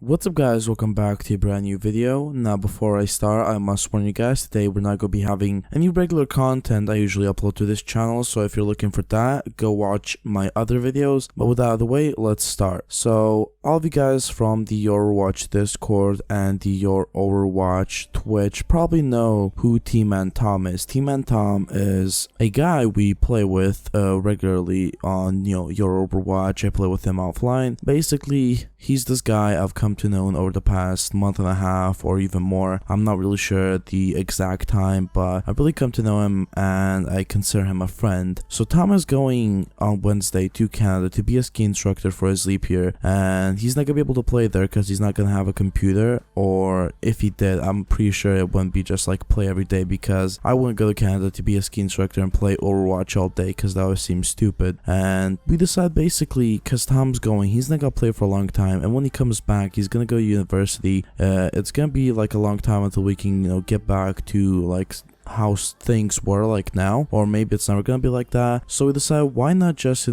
What's up guys, welcome back to a brand new video. Now before I start, I must warn you guys, today we're not going to be having any regular content I usually upload to this channel, so if you're looking for that, go watch my other videos. But with that out of the way, let's start. So all of you guys from the Overwatch Discord and the Your Overwatch Twitch probably know who T-Man Tom is. T-Man Tom is a guy we play with regularly on Your Overwatch. I play with him offline. Basically, he's this guy I've come to know over the past month and a half or even more. I'm not really sure the exact time, but I've really come to know him and I consider him a friend. So Tom is going on Wednesday to Canada to be a ski instructor for his leap year, and he's not gonna be able to play there because he's not gonna have a computer, or if he did, I'm pretty sure it wouldn't be just like play every day, because I wouldn't go to Canada to be a ski instructor and play Overwatch all day because that would seem stupid. And we decided basically, because Tom's going, he's not gonna play for a long time, and when he comes back he's gonna go to university. It's gonna be like a long time until we can get back to like how things were like now, or maybe it's never gonna be like that. So we decided, why not just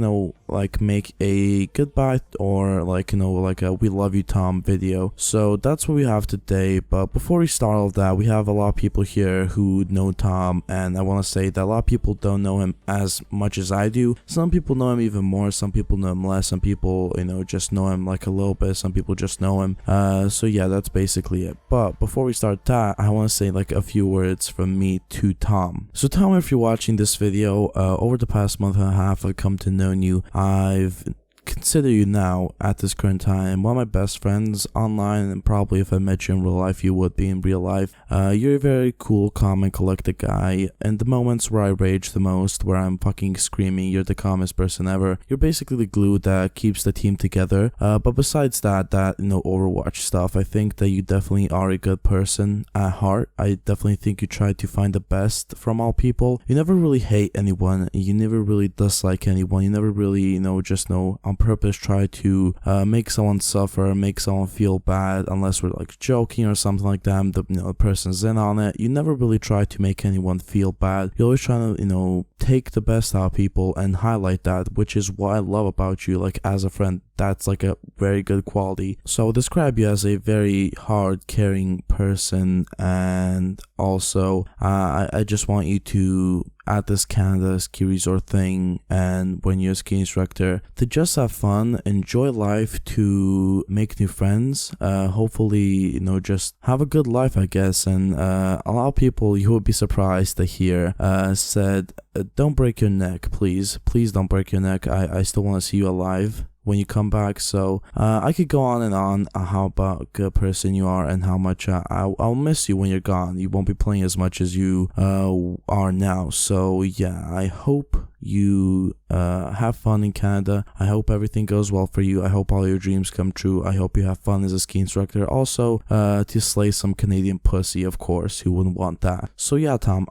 like make a goodbye or like a we love you Tom video. So that's what we have today. But before we start all of that, we have a lot of people here who know Tom, and I want to say that a lot of people don't know him as much as I do. Some people know him even more, some people know him less, some people just know him like a little bit, some people just know him. So yeah, that's basically it. But before we start that, I want to say like a few words from me to Tom. So Tom, if you're watching this video, over the past month and a half I've come to know you. I've consider you now at this current time one of my best friends online, and probably if I met you in real life you would be in real life. You're a very cool, calm and collected guy, and the moments where I rage the most, where I'm fucking screaming, you're the calmest person ever. You're basically the glue that keeps the team together. But besides that Overwatch stuff, I think that you definitely are a good person at heart. I definitely think you try to find the best from all people. You never really hate anyone, you never really dislike anyone, you never really just on purpose try to make someone suffer, make someone feel bad, unless we're like joking or something like that. The person's in on it. You never really try to make anyone feel bad. You always try to take the best out of people and highlight that, which is what I love about you, like as a friend. That's like a very good quality. So I would describe you as a very hard, caring person, and also I just want you to, at this Canada ski resort thing and when you're a ski instructor, to just have fun, enjoy life, to make new friends, hopefully just have a good life, I guess. And a lot of people, you would be surprised to hear, said don't break your neck, please don't break your neck. I still want to see you alive when you come back. So I could go on and on how about a good person you are and how much I'll miss you when you're gone. You won't be playing as much as you are now. So yeah, I hope you have fun in Canada. I hope everything goes well for you. I hope all your dreams come true. I hope you have fun as a ski instructor. Also to slay some Canadian pussy, of course. Who wouldn't want that? So yeah, Tom,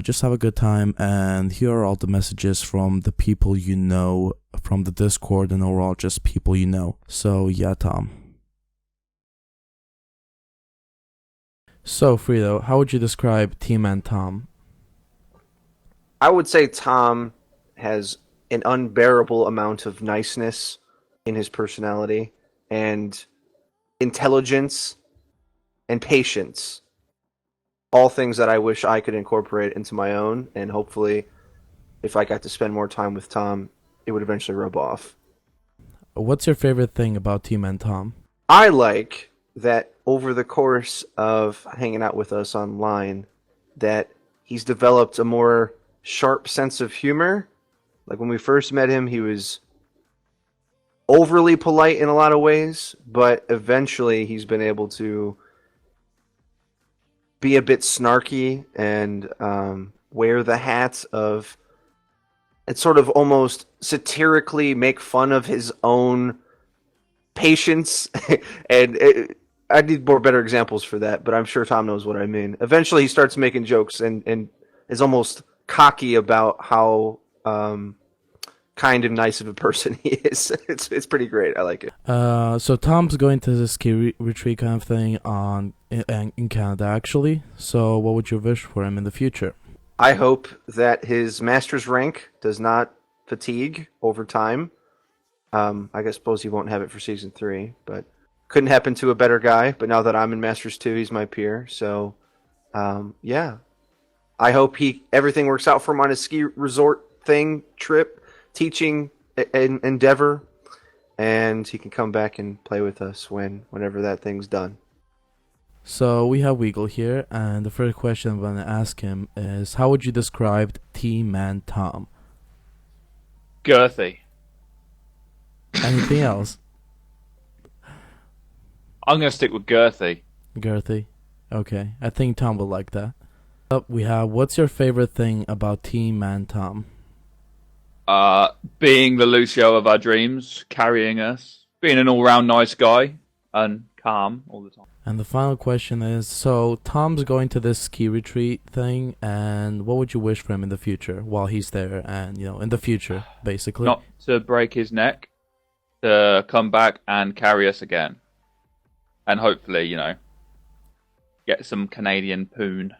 just have a good time, and here are all the messages from the people you know, from the Discord, and overall just people you know. So yeah, Tom. So Frito, how would you describe T-Man Tom? I would say Tom has an unbearable amount of niceness in his personality, and intelligence and patience. All things that I wish I could incorporate into my own, and hopefully, if I got to spend more time with Tom, it would eventually rub off. What's your favorite thing about T-Man Tom? I like that over the course of hanging out with us online, that he's developed a more sharp sense of humor. Like when we first met him, he was overly polite in a lot of ways, but eventually he's been able to be a bit snarky and wear the hat of, it's sort of almost satirically make fun of his own patience. I need more better examples for that, but I'm sure Tom knows what I mean. Eventually he starts making jokes and is almost cocky about how kind and nice of a person he is. It's pretty great. I like it. So Tom's going to the ski retreat kind of thing in Canada, actually. So what would you wish for him in the future? I hope that his master's rank does not fatigue over time. I guess suppose he won't have it for season 3, but couldn't happen to a better guy. But now that I'm in Masters 2, he's my peer. So yeah, I hope everything works out for him on his ski resort trip, teaching endeavor, and he can come back and play with us whenever that thing's done. So we have Weagle here, and the first question I'm going to ask him is, how would you describe T-Man Tom? Girthy. Anything else? I'm going to stick with girthy. Girthy. Okay, I think Tom will like that. Up we have, what's your favorite thing about T-Man Tom? Being the Lucio of our dreams, carrying us, being an all-round nice guy, and calm all the time. And the final question is, so Tom's going to this ski retreat thing, and what would you wish for him in the future while he's there, and, you know, in the future, basically? Not to break his neck, to come back and carry us again. And hopefully, you know, get some Canadian poon.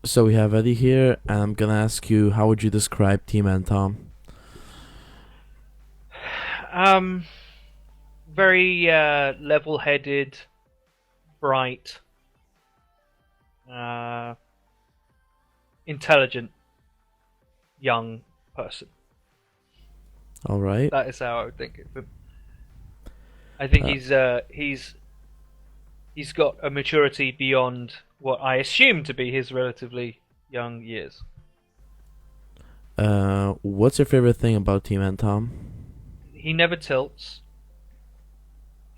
So we have Eddie here, and I'm gonna ask you, how would you describe T-Man Tom? Very level-headed, bright, intelligent young person. All right. That is how I would think it. I think he's got a maturity beyond what I assume to be his relatively young years. What's your favorite thing about T-Man Tom? He never tilts.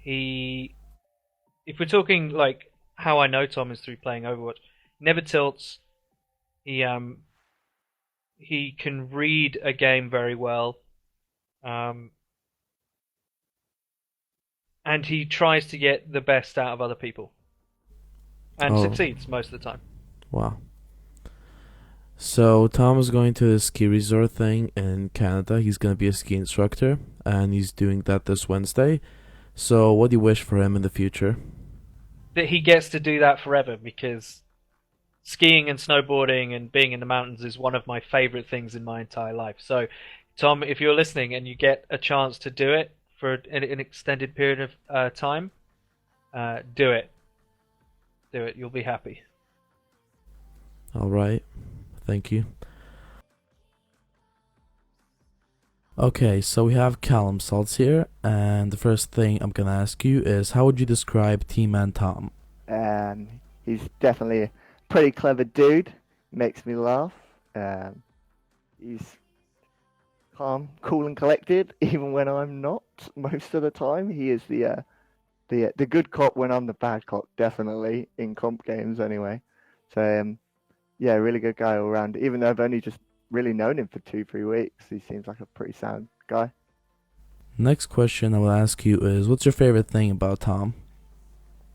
If we're talking like how I know Tom is through playing Overwatch, never tilts. He can read a game very well. And he tries to get the best out of other people. And succeeds most of the time. Wow. So Tom is going to the ski resort thing in Canada. He's going to be a ski instructor, and he's doing that this Wednesday. So what do you wish for him in the future? That he gets to do that forever, because skiing and snowboarding and being in the mountains is one of my favorite things in my entire life. So, Tom, if you're listening and you get a chance to do it for an extended period of time, do it. Do it. You'll be happy. All right. Thank you. Okay, so we have Callum Salts here, and the first thing I'm gonna ask you is, how would you describe T-Man Tom? He's definitely a pretty clever dude. Makes me laugh. He's calm, cool, and collected, even when I'm not. Most of the time, he is the good cop when I'm the bad cop. Definitely in comp games, anyway. So yeah, really good guy all around. Even though I've only just really known him for 2-3 weeks, he seems like a pretty sound guy. Next question I will ask you is, what's your favorite thing about Tom?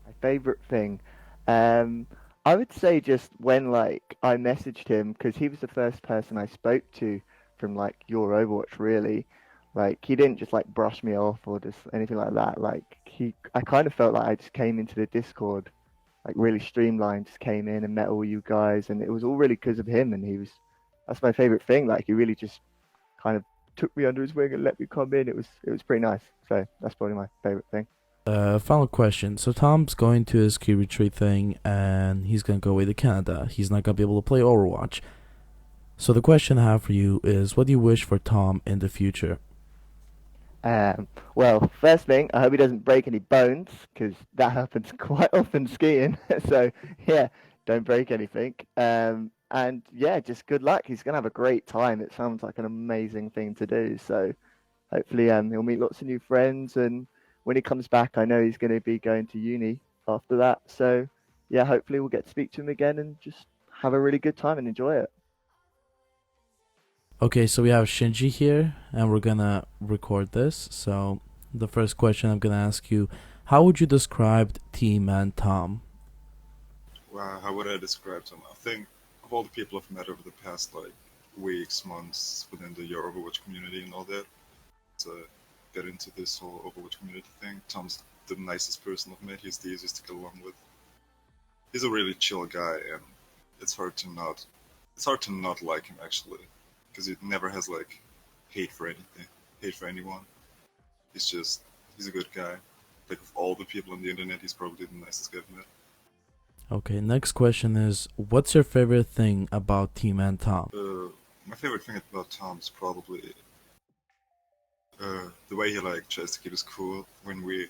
My favorite thing, I would say just when like I messaged him, because he was the first person I spoke to from like your Overwatch, really. Like he didn't just like brush me off or just anything like that. Like I kind of felt like I just came into the Discord like really streamlined, just came in and met all you guys, and it was all really because of him. And that's my favorite thing. Like he really just kind of took me under his wing and let me come in. It was pretty nice. So that's probably my favorite thing. Final question. So Tom's going to his ski retreat thing, and he's gonna go away to Canada. He's not gonna be able to play Overwatch. So the question I have for you is, what do you wish for Tom in the future? Well, first thing, I hope he doesn't break any bones, because that happens quite often skiing. So yeah, don't break anything. And yeah, just good luck. He's gonna have a great time. It sounds like an amazing thing to do. So hopefully, he'll meet lots of new friends, and when he comes back, I know he's going to be going to uni after that. So yeah, hopefully we'll get to speak to him again and just have a really good time and enjoy it. Okay, so we have Shinji here, and we're gonna record this. So the first question I'm gonna ask you, how would you describe T-Man Tom? Wow, how would I describe Tom? I think of all the people I've met over the past like weeks, months within the Your Overwatch community and all that, to get into this whole Overwatch community thing, Tom's the nicest person I've met. He's the easiest to get along with. He's a really chill guy, and it's hard to not like him actually, because he never has like hate for anything, hate for anyone. He's a good guy. Like of all the people on the internet, he's probably the nicest guy I've met. Okay, next question is, what's your favorite thing about T-Man Tom? My favorite thing about Tom is probably the way he like tries to keep us cool when we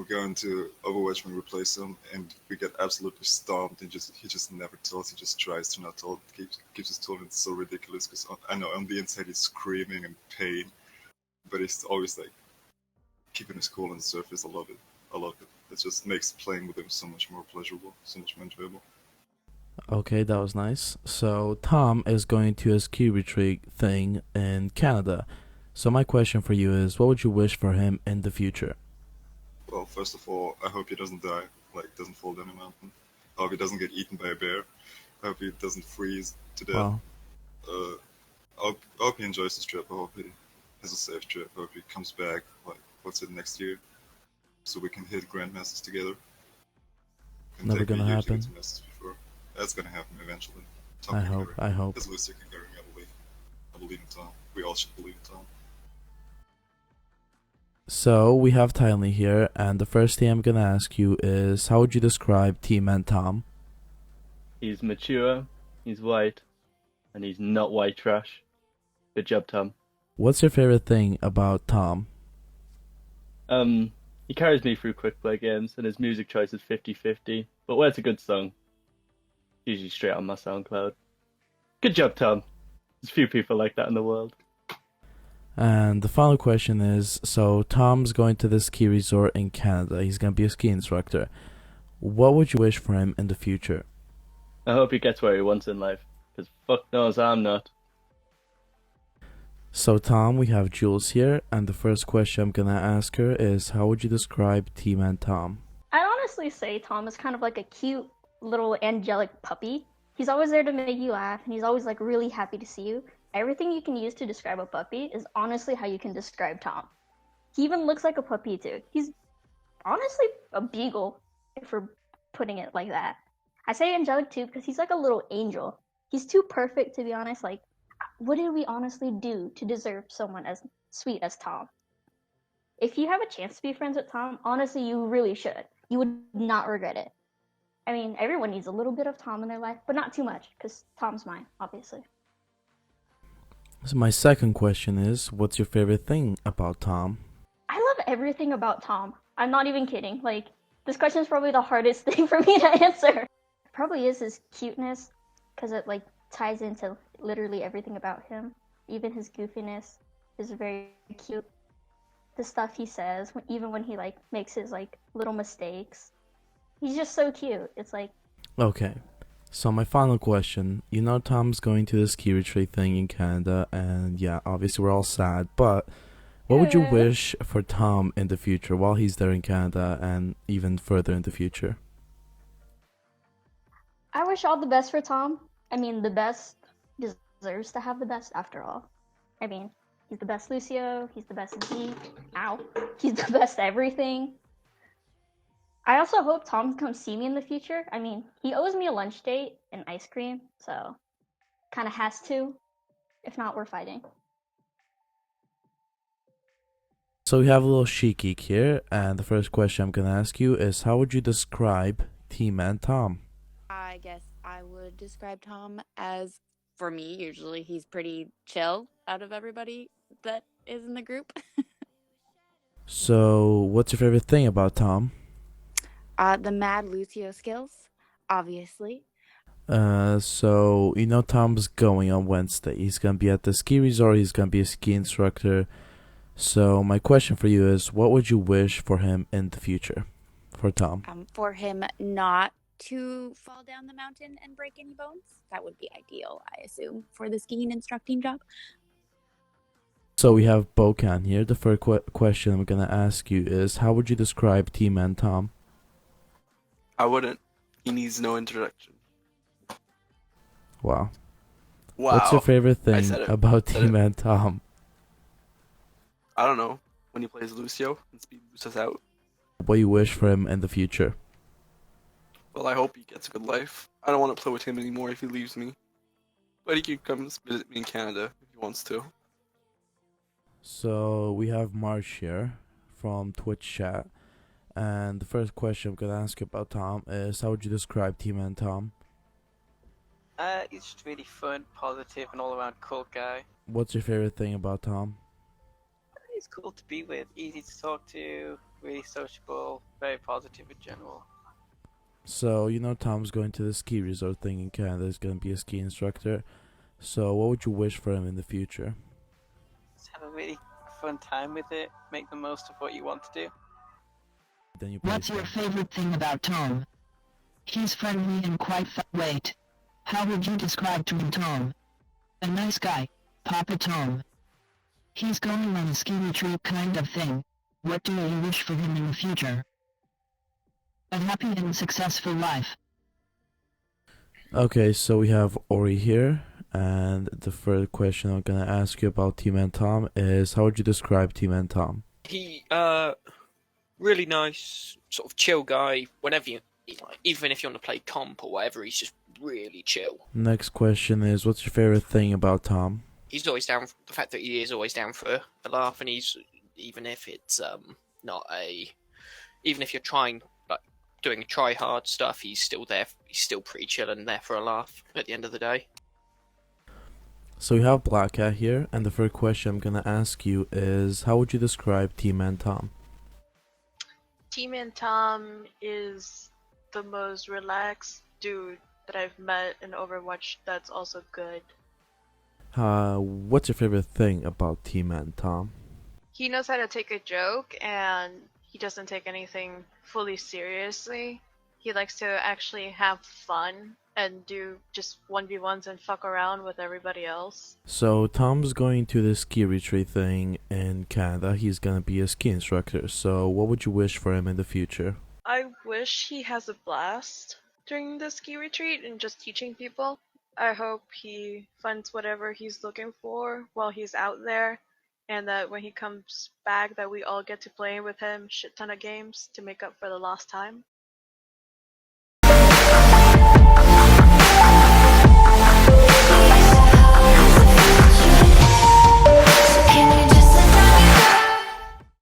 go into Overwatch, when we play some and we get absolutely stomped, and he just never tells. He just tries to not tell. Keeps us told. It's so ridiculous because I know on the inside he's screaming in pain, but he's always like keeping us cool on the surface. I love it. I love it. It just makes playing with him so much more pleasurable, so much more enjoyable. Okay, that was nice. So Tom is going to his ski retreat thing in Canada. So my question for you is, what would you wish for him in the future? Well, first of all, I hope he doesn't die, like doesn't fall down a mountain. I hope he doesn't get eaten by a bear. I hope he doesn't freeze to death. Wow. I hope he enjoys his trip. I hope he has a safe trip. I hope he comes back, like, next year, so we can hit Grandmasters together. Never gonna happen. Before. That's gonna happen eventually. I hope. As Lucio can carry, I believe. I believe in Tom. We all should believe in Tom. So we have Tylee here, and the first thing I'm gonna ask you is, how would you describe T-Man Tom? He's mature, he's white, and he's not white trash. Good job, Tom. What's your favorite thing about Tom? He carries me through quick play games, and his music choice is 50-50. But when it's a good song, usually straight on my SoundCloud. Good job, Tom. There's few people like that in the world. And the final question is, so Tom's going to this ski resort in Canada. He's gonna be a ski instructor. What would you wish for him in the future? I hope he gets where he wants in life, because fuck knows I'm not. So Tom, we have Jules here, and the first question I'm gonna ask her is, how would you describe T-Man Tom? I'd honestly say Tom is kind of like a cute little angelic puppy. He's always there to make you laugh, and he's always like really happy to see you. Everything you can use to describe a puppy is honestly how you can describe Tom. He even looks like a puppy too. He's honestly a beagle, if we're putting it like that. I say angelic too because he's like a little angel. He's too perfect to be honest. Like, what did we honestly do to deserve someone as sweet as Tom? If you have a chance to be friends with Tom, honestly, you really should. You would not regret it. I mean, everyone needs a little bit of Tom in their life, but not too much, because Tom's mine, obviously. So my second question is, what's your favorite thing about Tom? I love everything about Tom. I'm not even kidding. Like, this question is probably the hardest thing for me to answer. Probably is his cuteness, because it, like, ties into literally everything about him. Even his goofiness is very cute. The stuff he says, even when he, like, makes his, like, little mistakes. He's just so cute. It's like... Okay. So my final question, you know Tom's going to the ski retreat thing in Canada, and yeah, obviously we're all sad, but what would you wish for Tom in the future while he's there in Canada and even further in the future? I wish all the best for Tom. I mean, the best deserves to have the best after all. I mean, he's the best Lucio, he's the best Zeke, he's the best everything. I also hope Tom comes see me in the future. I mean, he owes me a lunch date and ice cream, so kind of has to. If not, we're fighting. So we have a little She Geek here, and the first question I'm going to ask you is, how would you describe T-Man Tom? I guess I would describe Tom as, for me, usually he's pretty chill out of everybody that is in the group. So what's your favorite thing about Tom? The mad Lucio skills, obviously. So you know Tom's going on Wednesday. He's gonna be at the ski resort. He's gonna be a ski instructor. So my question for you is, what would you wish for him in the future, for Tom? For him not to fall down the mountain and break any bones. That would be ideal, I assume, for the skiing instructing job. So we have Bokan here. The first question I'm gonna ask you is, how would you describe T-Man Tom? I wouldn't. He needs no introduction. Wow. Wow. What's your favorite thing said it. about Said it. T-Man Tom? I don't know. When he plays Lucio and speeds us out. What you wish for him in the future? Well, I hope he gets a good life. I don't want to play with him anymore if he leaves me. But he can come visit me in Canada if he wants to. So we have Marsh here from Twitch chat. And the first question I'm gonna ask you about Tom is, how would you describe T-Man Tom? He's just really fun, positive, and all around cool guy. What's your favorite thing about Tom? He's cool to be with, easy to talk to, really sociable, very positive in general. So, you know Tom's going to the ski resort thing in Canada. He's gonna be a ski instructor. So, what would you wish for him in the future? Just have a really fun time with it, make the most of what you want to do. Then you What's your favorite thing about Tom? He's friendly and quite wait. How would you describe Tom? A nice guy. Papa Tom. He's going on a ski retreat kind of thing. What do you wish for him in the future? A happy and successful life. Okay, so we have Ori here, and the first question I'm gonna ask you about T-Man Tom is, how would you describe T-Man Tom? He, really nice, sort of chill guy. Whenever you, even if you want to play comp or whatever, he's just really chill. Next question is, what's your favorite thing about Tom? He's always down. The fact that he is always down for a laugh, and he's even if it's not a, even if you're trying like doing try hard stuff, he's still there. He's still pretty chill and there for a laugh at the end of the day. So we have Black Cat here, and the first question I'm gonna ask you is, how would you describe T-Man Tom? T-Man Tom is the most relaxed dude that I've met in Overwatch that's also good. What's your favorite thing about T-Man Tom? He knows how to take a joke and he doesn't take anything fully seriously. He likes to actually have fun and do just 1v1s and fuck around with everybody else. So Tom's going to the ski retreat thing in Canada. He's gonna be a ski instructor. So what would you wish for him in the future? I wish he has a blast during the ski retreat and just teaching people. I hope he finds whatever he's looking for while he's out there, and that when he comes back that we all get to play with him shit ton of games to make up for the lost time.